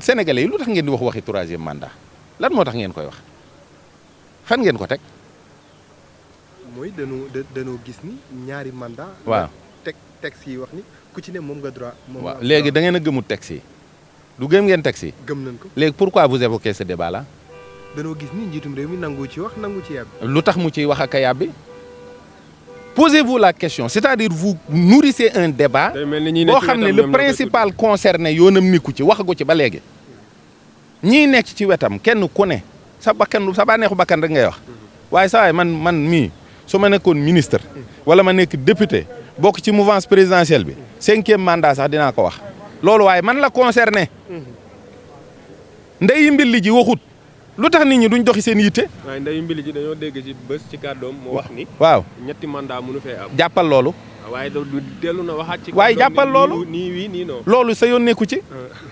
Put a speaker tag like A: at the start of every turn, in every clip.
A: Sénégalais yi lu tax ngeen di wax waxi troisième mandat lan moo tax ngeen koy wax fan ngeen ko teg.
B: mooy dañoo gis ni ñaari mandat.
A: waaw
B: texte yi wax ni ku ci ne moom nga droit.
A: waaw léegi da ngeen a gëmul texte yi du gëm ngeen texte yi.
B: gëm nañ ko
A: léegi pourquoi vous évoquez ce débat là.
B: dañoo gis ni njiitum réew mi nangu ci wax nangu ci yàbbi.
A: lu tax mu ciy wax ak a yàbbi. Posez-vous la question, c'est-à-dire vous nourrissez un débat boo xam ne le principal concerné yoonam nikku ci waxagu ci ba léegi ñii nekk ci wetam kenn ku ne sa bakkan sa bànneexu bakkan rek ngay wax waaye sa waay man mii su ma nekkoon ministre wala ma nekk député bokk ci mouvance présidentielle bi 5e mandat sax dinaa ko wax loolu waaye man la concerné ndeyi mbilli ji waxut lu tax nit ñi duñ doxi seen yitte.
C: waaye ndeyu mbili ji dañoo dégg ci bés ci kàddoom mu wax ni.
A: waaw
C: ñetti mandat mënu fee am.
A: jàppal loolu.
C: waaye du dellu na waxaat ci.
A: waaye jàppal loolu
C: nii wii nii non.
A: loolu sa yoon nekku ci.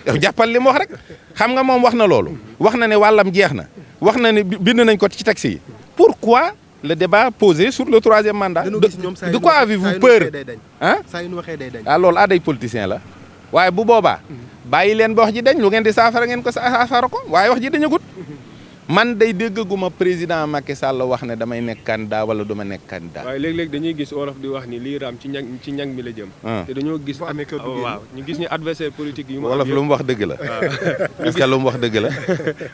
A: yow jàppal li mu wax rek. xam nga moom wax na loolu. wax na ne wàllam jeex na. wax na ne bind nañ ko ci texte yi. pourquoi le débat posé sur le 3e mandat. de quoi avez-vous peur ah.
B: saa yu ñu waxee day dañ.
A: ah loolu aday politicien la. waaye bu boobaa. bàyyi leen ba wax ji dañ lu ngeen di saafara ngeen ko saafara ko waaye wax ji dañagut. man day déggaguma président Macky Sall wax ne damay nekk candidat wala duma nekk candidat.
C: waaye léeg-léeg dañuy gis wolof di wax ni lii raam ci ñag mi la jëm. te dañoo gis waaw ñu gis ni adversaire politique yi.
A: wolof lu mu wax dëgg la. est-ce que lu mu wax dëgg la.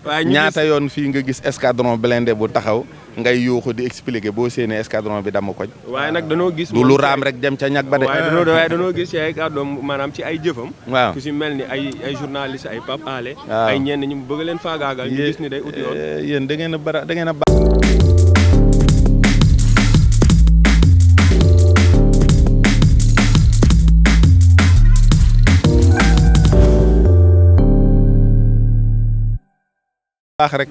A: waaye ñaata yoon fii nga gis escadron blindé bu taxaw ngay yuuxu di expliquer boo séenee escadron bi dama koñ.
C: waaye nag dañoo gis.
A: du lu raam rek dem ca ñag ba de.
C: waaye dañoo gis ci ay kàddoom maanaam ci ay jëfam.
A: waaw
C: ku si mel ni ay journaliste ay Pape Alé. ay ñenn ñu bëgg leen faagaagal. ñu gis ni day uti yoon.
A: yéen da ngeen a baax rek